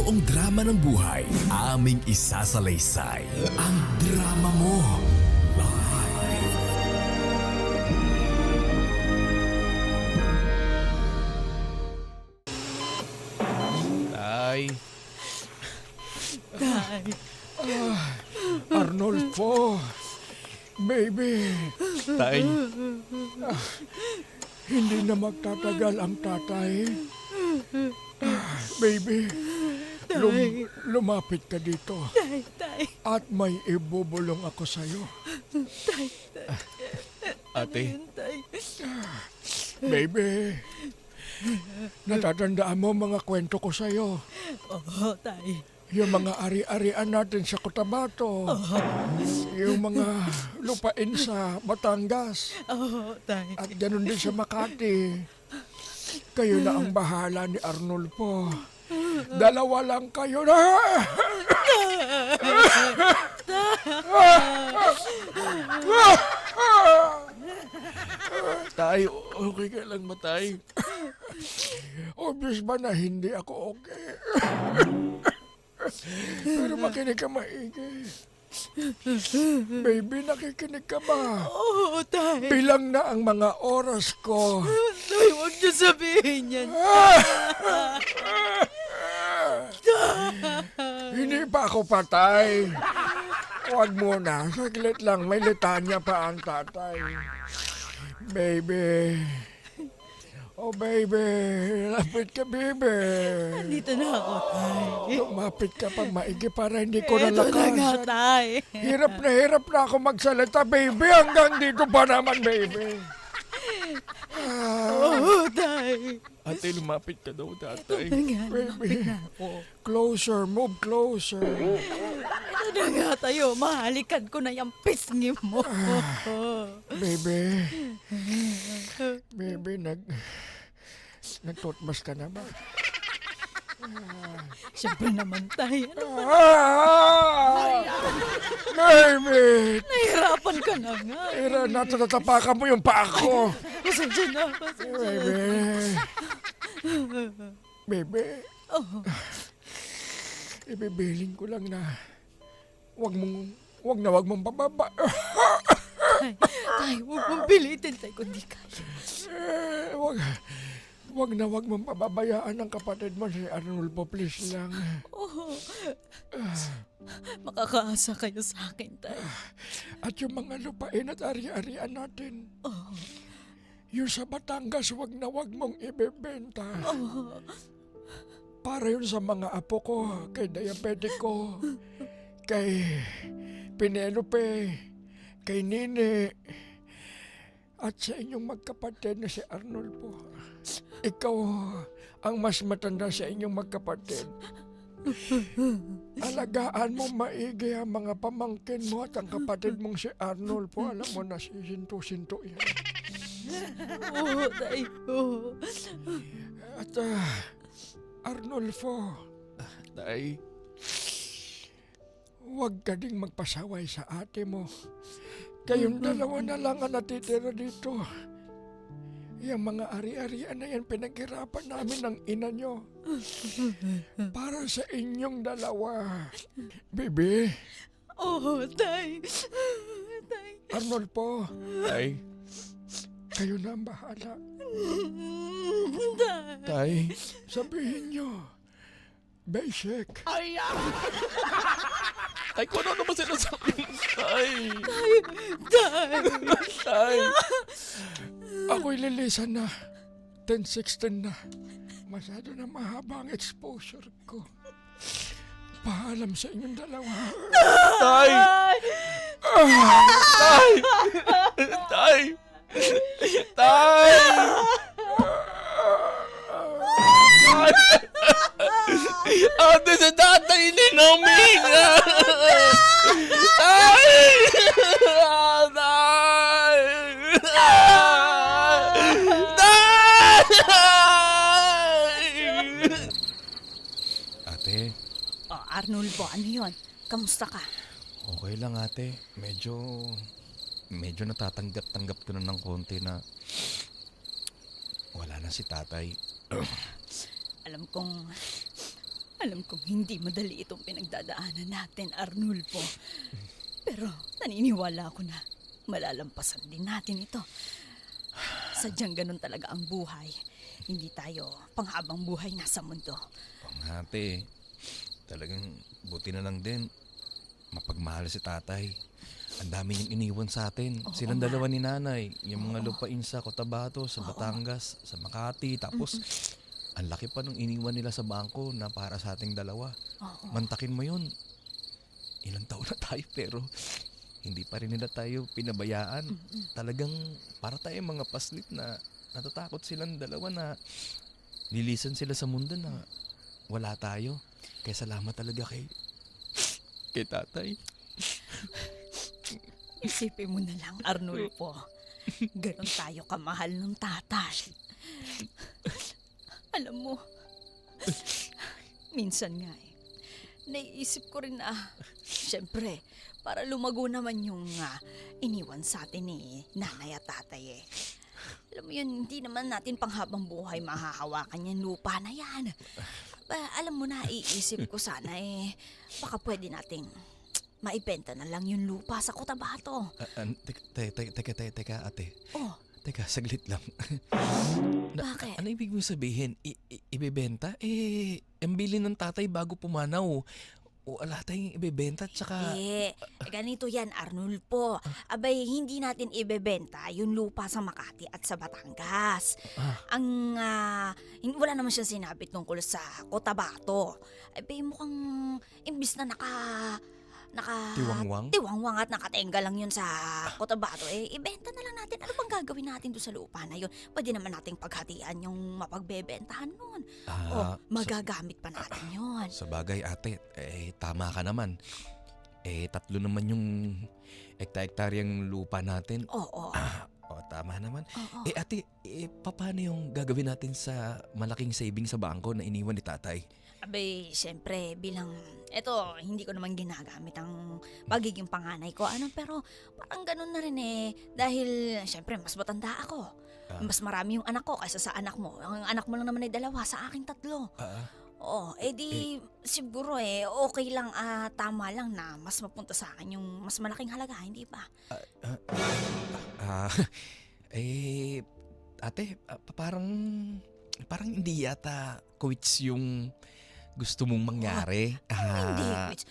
buong drama ng buhay, aming isasalaysay. Ang drama mo. Live. Tay. Tay. Arnolfo, baby, Tay. hindi na magtatagal ang tatay. Baby, lumapit ka dito Tay. at may ibubulong ako sa'yo. Ate. Ayun, Tay. Baby, natatandaan mo mga kwento ko sa'yo. Oo, Tay. Yung mga ari-arian natin sa Cotabato. Yung mga lupain sa Batangas. Oo, Tay. At ganun din sa Makati. Kayo na ang bahala ni Arnolfo. Dalawa lang kayo na. Tay, okay ka lang ba, Tay? Obvious ba na hindi ako okay? Pero makinig ka maigi. Baby, nakikinig ka ba? Oo, Tay. Bilang na ang mga oras ko. Tay, huwag niyo sabihin yan. Hindi pa ako patay. Huwag muna. Saglit lang. May litanya pa ang tatay. Baby. Oh, baby. Lapit ka, baby. Dito na ako, Tay. Lumapit ka pa maigi para hindi ko Ito na nga, nalakasan. Tay. Hirap na ako magsalita, baby. Hanggang dito pa naman, baby. Oo, Tay. Ate, lumapit ka daw, tatay. Ito na nga, Baby. lapit na ako. Closer, move closer. Ito na nga, tayo. Mahalikan ko na yung pisngi mo. Baby. Baby, nagtutbas ka na ba? Siyempre naman, Tay. Ano? Baby! Nahirapan ka na nga. Ira, natatapakan mo yung paa ko. Pasensya na, pasensya na. Baby. Baby. Oh, Ibibiling ko lang na wag mong pababa. Tay, huwag mong pilitin, Tay, kundi kaya. Wag mong pababayaan ang kapatid mo si Arnolfo, please lang. Oh, makakaasa kayo sa akin, Tay. At yung mga lupain at ari-arian natin. Oh, Yung sa Batangas, wag mong ibebenta. oh, Para yun sa mga apo ko, kay diabetic ko, kay Penelope, kay Nini, at sa inyong magkapatid na si Arnolfo. Ikaw ang mas matanda sa inyong magkapatid. Alagaan mo maigi ang mga pamangkin mo at ang kapatid mong si Arnolfo. Alam mo na si Sinto-Sinto yan. oh, Tay, oh. At Arnolfo, Tay. huwag ka ding magpasaway sa ate mo. Kayong dalawa na lang ang natitira dito. Yung mga ari-arian na yan, pinaghirapan namin ng ina nyo. Para sa inyong dalawa. Bebe, Oh, Tay. Tay. Arnolfo, Tay. kayo na ang bahala. Tay. Tay. Sabihin nyo, Basic. Tay, kung ano naman sinasabi mo, Tay. Tay. Tay. Ako'y lilisan na. 10-16 na. Masyado na mahaba ang exposure ko. Paalam sa inyong dalawa. Tay. Tay. Tay. Tay. Ate, sa tatay ni namin. Tay. Tay. Ate, Oh, Arnolfo, ano yun? Kamusta ka? okay lang ate. Medyo natatanggap-tanggap ko na ng konti na wala na si tatay. Alam kong Alam kong hindi madali itong pinagdadaanan natin, Arnulfo. Pero naniniwala ako na malalampasan din natin ito. Sadyang ganun talaga ang buhay. Hindi tayo panghabang buhay nasa mundo. Ate, talagang buti na lang din. Mapagmahal si tatay. Ang dami niyang iniwan sa atin. Oo Silang nga. dalawa ni nanay. Yung mga lupain sa Cotabato, sa Batangas, sa Makati. Tapos, ang laki pa nung iniwan nila sa bangko na para sa ating dalawa. Oo. Mantakin mo yun. Ilang taon na tayo pero hindi pa rin nila tayo pinabayaan. Talagang para tayo mga paslit na natatakot silang dalawa na lilisan sila sa mundo na wala tayo. Kaya salamat talaga kay tatay. Isipin mo na lang, Arnulfo. Ganon tayo kamahal ng tatay. Alam mo, minsan nga naiisip ko rin na, syempre, para lumago naman yung iniwan sa atin ni nanay at tatay eh. Alam mo yun, hindi naman natin panghabang buhay mahahawakan yung lupa na yan. Alam mo na, iisip ko sana baka pwede nating maibenta na lang yung lupa sa Cotabato. Teka, ate. Oh, Teka, saglit lang. bakit? Ano ibig mong sabihin? Ibebenta? Ang bili ng tatay bago pumanaw. O ala tayong ibebenta at saka... Ganito yan, Arnulfo. Abay, hindi natin ibebenta yung lupa sa Makati at sa Batangas. Wala naman siyang sinabi tungkol sa Cotabato. Abay, mukhang imbis na Tiwangwang? Tiwangwang at nakatenga lang yun sa Cotabato. Ibenta na lang natin. Ano bang gagawin natin doon sa lupa na yun? Pwede naman nating paghatian yung mapagbebentahan nun. Magagamit pa natin yun. Sa bagay, ate, tama ka naman. 3 naman yung ekta-ektaryang lupa natin. Oo. Tama naman. Oo. Ate, paano yung gagawin natin sa malaking saving sa bangko na iniwan ni tatay? Abay, siyempre, hindi ko naman ginagamit ang pagiging panganay ko. Pero parang ganun na rin dahil, siyempre, mas matanda ako. Mas marami yung anak ko kaysa sa anak mo. Ang anak mo lang naman ay 2, sa aking 3. Oo, siguro okay lang, tama lang na mas mapunta sa akin yung mas malaking halaga, hindi ba? Ate, parang hindi yata quits yung gusto mong mangyari. Hindi, Wits.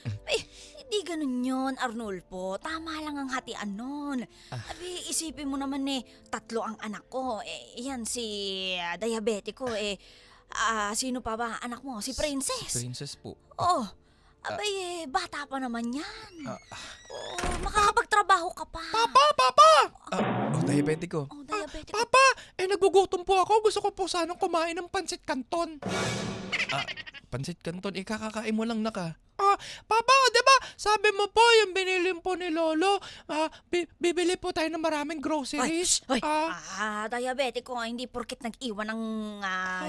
Hindi ganun yun, Arnulfo. Tama lang ang hatian nun. Abi, isipin mo naman 3 ang anak ko. Yan si diabetiko. Sino pa ba anak mo? Si Princess. Princess po. Oh, abay, bata pa naman yan. Makakapagtrabaho ka pa. Papa! Diabetiko. Diabetiko. Papa! Nagugutom po ako. Gusto ko po sanang kumain ng pansit canton. Pansit Canton, kakakain mo lang naka. Papa, di ba? Sabi mo po, yung binili po ni Lolo, bibili po tayo ng maraming groceries. Diabetiko, hindi porket nag-iwan ng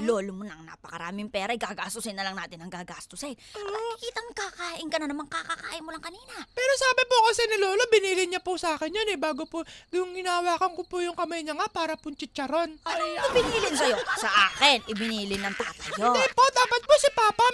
lolo mo ng napakaraming pera, gagastusin na lang natin ang gagastusin. Nakikita mo kakain ka na naman, kakakain mo lang kanina. Pero sabi po kasi ni Lolo, binili niya po sa akin yun bago po, yung hinawakan ko po yung kamay niya nga para pong chicharon. Ano binilin sa'yo? Sa akin, ibinili ng tatay yun. Hindi po, dapat po si Papa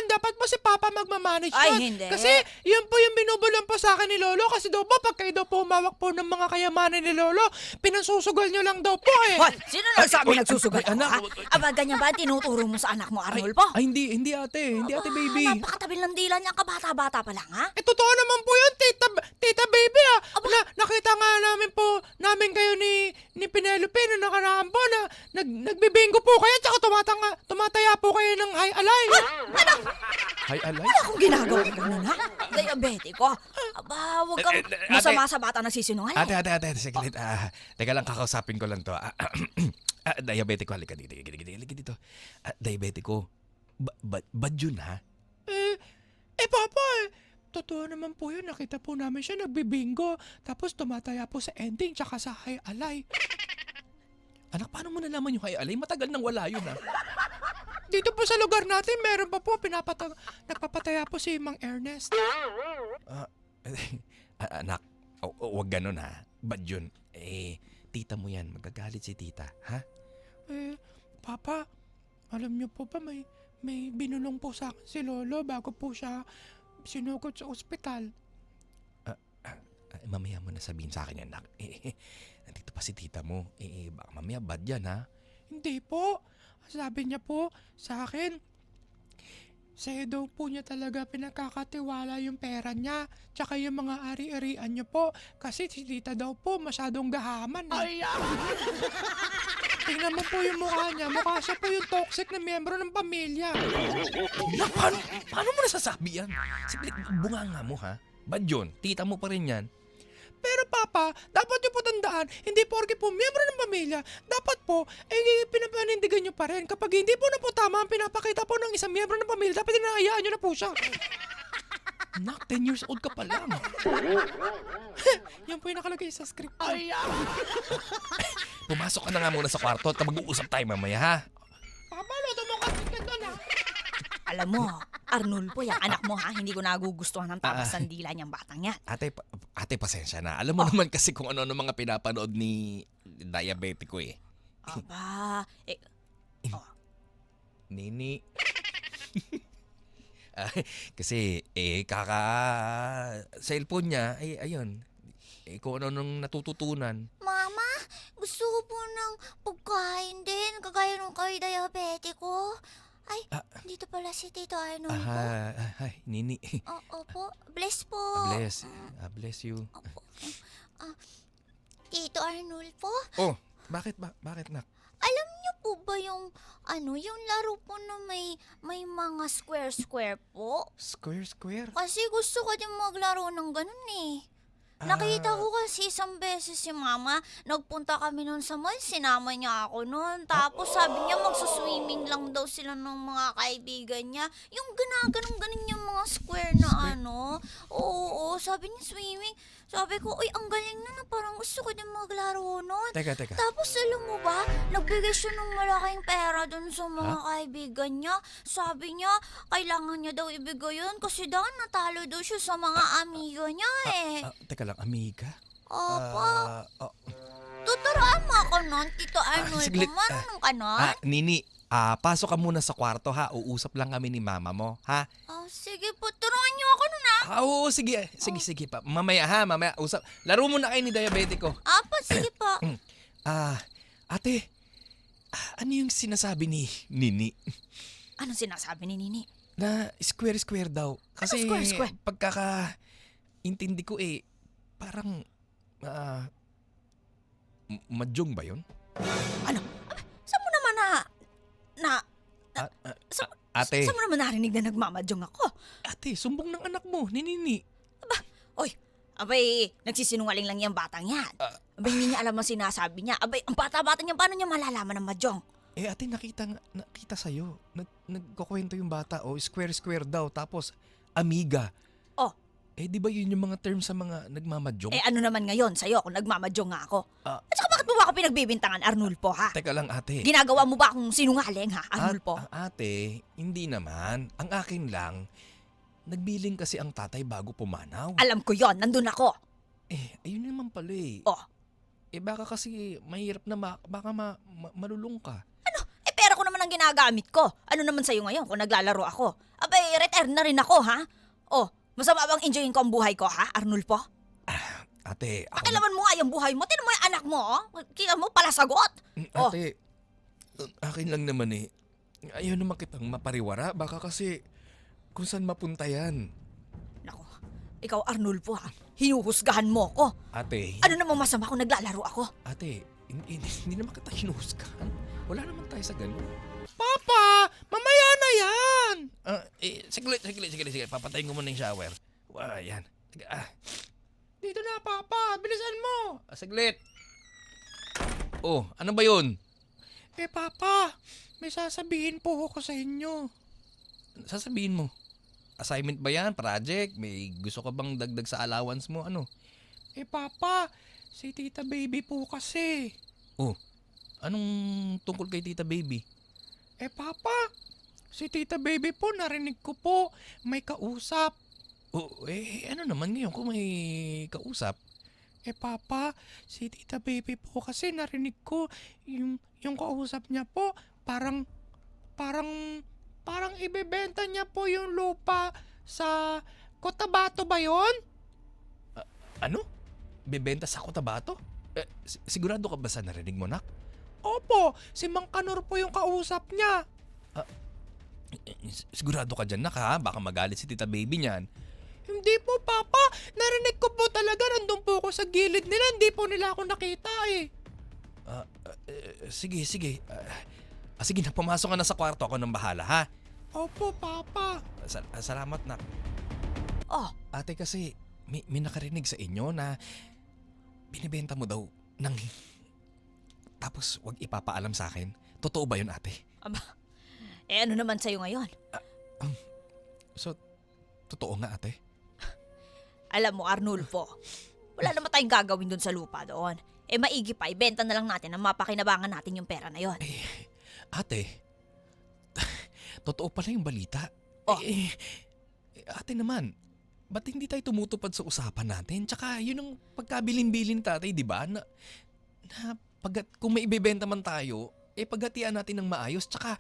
dapat po si Papa magmamanage Ay, nun. hindi. Kasi yun po yung binubulong po sa akin ni Lolo, kasi daw po, pag kayo daw po umawak po ng mga kayamanan ni Lolo, pinasusugal nyo lang daw po Hoy, sino nagsabi nagsusugal ako, anak. ha? Aba, ganyan ba tinuturo mo sa anak mo, Arnulfo? Hindi ate. Hindi ate baby. Napakatabil ng dila niya, kabata-bata pa lang, ha? Totoo naman po yun, tita baby nakita nga namin kayo ni Penelope na nakaraan po na nagbibingo po kayo tsaka tumataya po kayo ng high alay. Hi, Alay. Wala akong ginagawa ganun, ha? Diabetiko. Aba, huwag kang masama sa bata nagsisinungaling. Ate, saglit. Teka lang, kakausapin ko lang to. Diabetiko, halika dito. Diabetiko, bad yun, ha? Papa, totoo naman po yun. Nakita po namin siya nagbibingo. Tapos tumataya po sa ending tsaka sa high alay. Anak, paano mo nalaman yung hi, Alay? Matagal nang wala yun, ha? Dito po sa lugar natin, meron pa po nagpapataya po si Mang Ernest. Anak, wag ganun, ha? Bad yun. Tita mo yan. Magagalit si tita, ha? Papa, alam niyo po ba may binulong po sa akin si Lolo bago po siya sinugod sa ospital. Mamaya mo na sabihin sa akin yan, nak. Nandito pa si tita mo. Baka mamaya bad yan, ha? Hindi po. Sabi niya po sa akin, sa'yo daw po niya talaga pinagkakatiwala yung pera niya, tsaka yung mga ari-arian niyo po, kasi si tita daw po masyadong gahaman. Tingnan mo po yung mukha niya, mukha siya po yung toxic na miyembro ng pamilya. Nak, paano mo nasasabi yan? Sige, bunganga mo, ha? Bad yun. Tita mo pa rin yan. Pero Papa, dapat niyo po tandaan, hindi porke po miyembro ng pamilya, dapat po, pinapanindigan niyo pa rin. Kapag hindi po na po tama ang pinapakita po ng isang miyembro ng pamilya, dapat hinahayaan niyo na po siya. Nak, 10 years old ka pa lang. Yan po yung nakalagay sa script. Pumasok ka na nga muna sa kwarto at mag-uusap tayo mamaya, ha? Papa, luto mo kasi ka doon, ha? Alam mo, Arnulfo, yung anak mo ha, hindi ko nagugustuhan ng tapas ng dila niyang batang yan. Ate, pasensya na. Alam mo naman kasi kung ano mga pinapanood ni diabetiko eh. Aba, Nini. Kasi kaka cellphone niya, ayun. Kung ano nung natututunan. Mama, gusto ko po ng pagkain din, kagaya nung kay diabetiko. Ay, dito pala si Tito Arnold po. Hi, Nini. Opo, bless po. Bless you. Opo. Tito Arnold po, Oh, bakit nak? alam niyo po ba yung, yung laro po na may mga square-square po? Square? Kasi gusto ko din maglaro ng ganun eh. Nakita ko kasi isang beses si Mama, nagpunta kami nun sa mall, sinama niya ako nun. Tapos sabi niya magsuswimming lang daw sila ng mga kaibigan niya. Yung ganaganong-ganon yung mga square na Oo, sabi niya swimming. Sabi ko, uy, ang galing na parang gusto ko din maglaro nun. Teka. Tapos alam mo ba, nagbigay siya ng malaking pera dun sa mga kaibigan niya. Sabi niya, kailangan niya daw ibigay yun kasi daw natalo daw siya sa mga amigo niya eh. Teka lang, amiga? Opo. Tuturuan mo ako nun, Tito Arnold. saglit. Marunong ka nun? Nini, pasok ka muna sa kwarto, ha? Uusap lang kami ni mama mo, ha? Sige po, turuan niyo ako nun Oo, sige pa. Mamaya, usap. Laro muna kayo ni diabetiko. Apo, sige po. Ate, ano yung sinasabi ni Nini? Anong sinasabi ni Nini? Na square daw. Kasi square? pagkakaintindi ko parang madyong ba yun? Ano? Saan mo naman Ate, saan mo naman narinig na nagmamadyong ako? ate, sumbong ng anak mo, ni Nini. Abay, nagsisinungaling lang yung batang yan. Abay, hindi niya alam ang sinasabi niya. Abay, ang bata-bata niya, paano niya malalaman ng madyong? Ate, nakita sa'yo. Nagkukwento yung bata, square daw, tapos amiga. Di ba yun yung mga term sa mga nagmamadyong? Ano naman ngayon sa'yo kung nagmamadyong nga ako? Ah. At saka bakit mo ba ako pinagbibintangan, Arnulfo, ha? Teka lang, ate. Ginagawa mo ba akong sinungaling, ha, Arnulfo? Ate, hindi naman. Ang akin lang, nagbiling kasi ang tatay bago pumanaw. Alam ko yon, nandun ako. Ayun naman pala eh. Baka kasi mahirap na baka malulung ka. Pera ko naman ang ginagamit ko. Ano naman sa'yo ngayon kung naglalaro ako? Abay, retire na rin ako, ha? Masama bang enjoyin ko ang buhay ko, ha, Arnulfo? Ate, Pakilaman mo nga yung buhay mo. Tinan mo yung anak mo, Kita mo, pala sagot. Ate, akin lang naman eh. Ayaw naman kitang mapariwara. Baka kasi kung saan mapunta yan. Naku, ikaw, Arnulfo, ha? Hinuhusgahan mo ko. Ate. Ano namang masama kung naglalaro ako? Ate, hindi naman kita hinuhusgahan. Wala naman tayo sa ganun. Papa, mamaya na yan. Sige. Papatayin ko muna yung shower. Yan. Dito na, Papa. Bilisan mo. Saglit. Ano ba yun? Papa, may sasabihin po ako sa inyo. Sasabihin mo. Assignment ba yan? Project? May gusto ka bang dagdag sa allowance mo? Ano? Papa, si Tita Baby po kasi. Anong tungkol kay Tita Baby? Papa, si Tita Baby po, narinig ko po, may kausap. Ano naman ngayon kung may kausap? Papa, si Tita Baby po kasi narinig ko, yung kausap niya po, parang parang ibebenta niya po yung lupa sa Cotabato ba yun? Ano? Bebenta sa Cotabato? Sigurado ka ba sa narinig mo, nak? Opo, si Mang Kanor po yung kausap niya. Sigurado ka dyan, nak, ha? Baka magalit si Tita Baby niyan. Hindi po, Papa. Narinig ko po talaga. Nandun po ako sa gilid nila. Hindi po nila ako nakita eh. Sige. Sige na, pumasok ka na sa kwarto. Ako nang bahala, ha? Opo, Papa. Salamat, nak. Oh, Ate, kasi may nakarinig sa inyo na binibenta mo daw ng... Tapos wag ipapaalam sa akin. Totoo ba yun, ate? ano naman sa'yo ngayon? So, totoo nga, ate? Alam mo, Arnulfo, wala naman tayong gagawin dun sa lupa doon. Maigi pa, ibenta na lang natin ang mapakinabangan natin yung pera na yon. Ate, totoo pala yung balita. Oh. Ate naman, ba't hindi tayo tumutupad sa usapan natin? Tsaka yun ang pagkabilin-bilin tatay, di ba? Na kung may ibebenta man tayo, paghatian natin ng maayos. Tsaka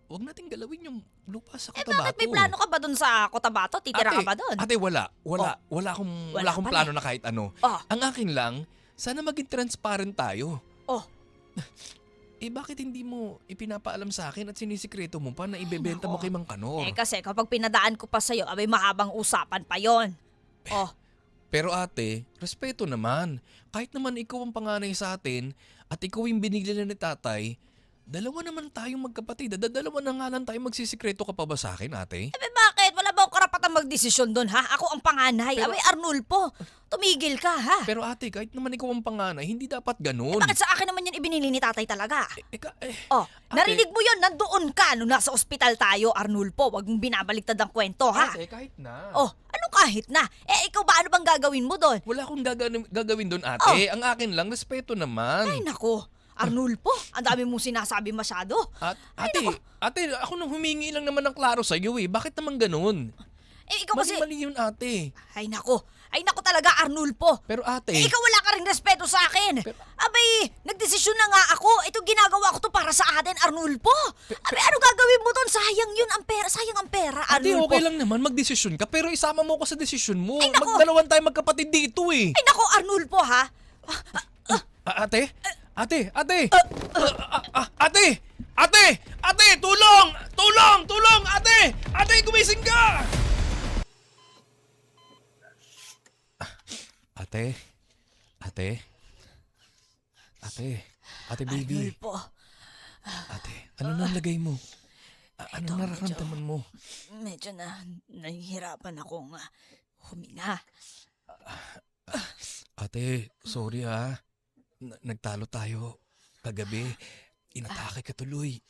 huwag nating galawin yung lupa sa Cotabato. Bakit may plano ka ba dun sa Cotabato? Titira ka ba dun? Ate, wala akong Wala akong pala. plano na kahit ano. Oh. Ang akin lang, sana maging transparent tayo. Oh. Bakit hindi mo ipinapaalam sa akin at sinisikreto mo pa na ibebenta mo nako. kay Mang Kanor? Kasi kapag pinadaan ko pa sa'yo, abay mahabang usapan pa yon. Oh, Pero ate, respeto naman. Kahit naman ikaw ang panganay sa atin at ikaw yung binigla ni tatay, dalawa naman tayong magkapatid. Dalawa na nga lang tayo magsisikreto ka pa ba sa akin, ate? bakit? Wala ba akong karapatang magdesisyon dun, ha? Ako ang panganay. Abay, Arnulfo, tumigil ka, ha? Pero ate, kahit naman ikaw ang panganay, hindi dapat ganun. Bakit sa akin naman yan ibinili ni tatay talaga? Oh, ate. narinig mo yun, nandoon ka nung nasa ospital tayo, Arnulfo. Huwag mong binabaliktad ang kwento, ha? Ate, kahit na. Oh, ano kahit na? Ikaw ba ano bang gagawin mo doon? Wala akong gagawin doon, ate. Ang akin lang, respeto naman. Ay, nako. Arnulfo, ang dami mong sinasabi masyado. Ate, ako nang humingi lang naman ng klaro sa iyo eh. Bakit naman ganun? Ikaw kasi... Mali yun, ate. Ay, nako talaga, Arnulfo. Pero ate... Ikaw wala ka rin respeto sa akin. Abay, nagdesisyon na nga ako. Ito ginagawa ko to para sa atin, Arnulfo. Abay, ano gagawin mo doon? Sayang yun ang pera. Sayang ang pera, Ate, Arnulfo. okay lang naman magdesisyon ka pero isama mo ko sa desisyon mo. Ay, naku. Magdalawan tayo magkapatid dito eh. Ay, nako, Arnulfo, ha? Ate? Ate! Tulong! Ate, gumising ka! Ate baby. Arnulfo, Ate, ano nalagay mo? Anong Ito, nararamdaman mo? medyo nahihirapan akong huminga. Ate, sorry ha. Nagtalo tayo kagabi. Inatake ka tuloy.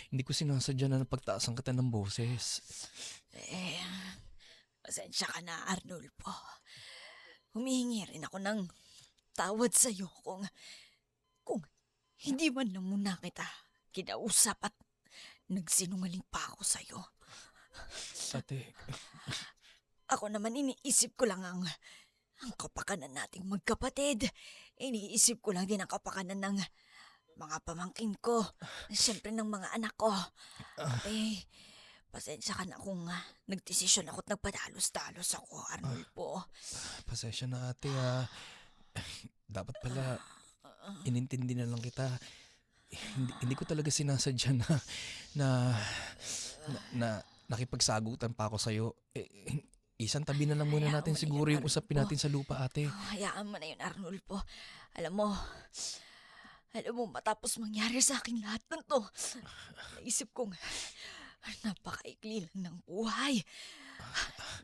Hindi ko sinasadya na napagtaasan kita ng boses. Pasensya ka na, Arnulfo. Humihingi rin ako ng tawad sa'yo kung hindi man lang muna kita kinausap at nagsinungaling pa ako sa'yo. Ate, Ako naman iniisip ko lang ang kapakanan nating magkapatid. Iniisip ko lang din ang kapakanan ng mga pamangkin ko. Siyempre ng mga anak ko. Pasensya ka na kung nagdesisyon ako at nagpadalos-dalos ako, Arnulfo. pasensya na ate ha. Dapat pala inintindi na lang kita. Hindi ko talaga sinasadya na nakipagsagutan pa ako sa'yo. Isang tabi na lang muna Hayaan natin mo na siguro yun, yung usapin natin sa lupa, ate. Hayaan mo na yun, Arnulfo. Alam mo, matapos mangyari sa akin lahat ng to, naisip kong napakaikli lang ng buhay.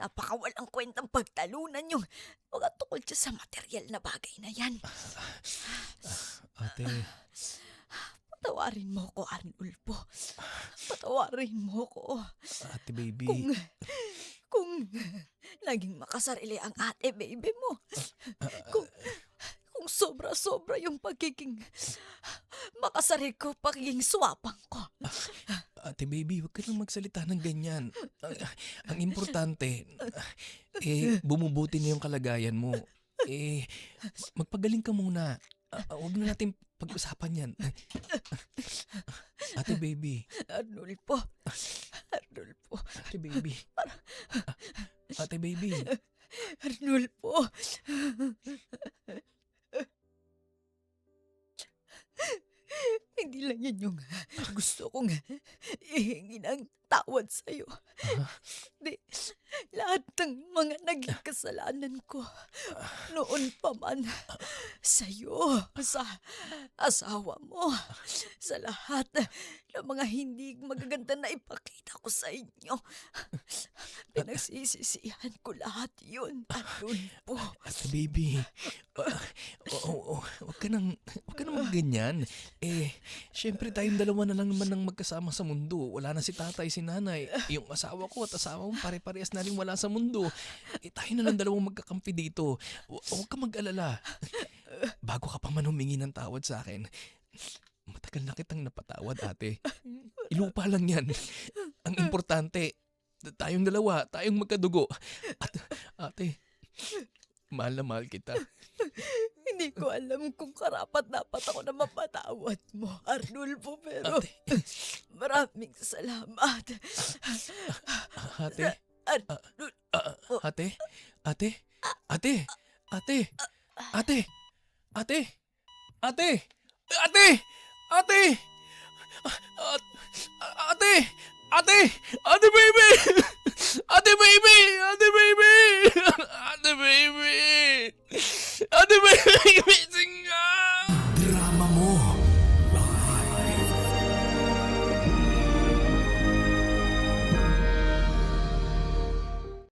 Napakawalang kwentang pagtalunan yung mga tukol siya sa material na bagay na yan. Ate, Patawarin mo ko, Arnulfo. Patawarin mo ko. ate baby. Kung naging makasarili ang ate baby mo. Kung sobra-sobra yung pagiging makasarili ko, pagiging swapang ko. Ate baby, huwag ka lang magsalita ng ganyan. Ang importante, bumubuti na yung kalagayan mo. Magpagaling ka muna. Huwag na natin pag-usapan yan. Ate baby. Arnulfo. Arnulfo. Ate baby. Ate baby. Arnulfo. Hindi lang yan yung gusto kong ihingi ng tawad sa'yo. Di, lahat ng mga naging kasalanan ko noon pa man sa'yo, sa asawa mo, sa lahat ng mga hindi magaganda na ipakita ko sa inyo. Pinagsisisihan ko lahat yun, Arnulfo. Ate baby. Huwag ka nang ganyan. Syempre tayong dalawa na lang naman ang magkasama sa mundo. Wala na si tatay, si nanay. Yung asawa ko at asawa mo pare-parehas na rin wala sa mundo. Tayo na lang dalawang magkakampi dito. Huwag ka mag-alala. Bago ka pa man humingi ng tawad sa akin, matagal na kitang napatawad, ate. Ilupa lang yan. Ang importante, tayong dalawa, tayong magkadugo. At ate, mahal na mahal kita. Hindi ko alam kung karapat-dapat ako na mapatawad mo, Arnulfo, pero Ate. maraming salamat. Ate? Arnulfo. Ate? Ate? Ate? Ate? Ate? Ate? Ate? Ate? Ate? Ate? Ate? Ate baby! Ate baby! Ate baby! Ate baby! Ate baby!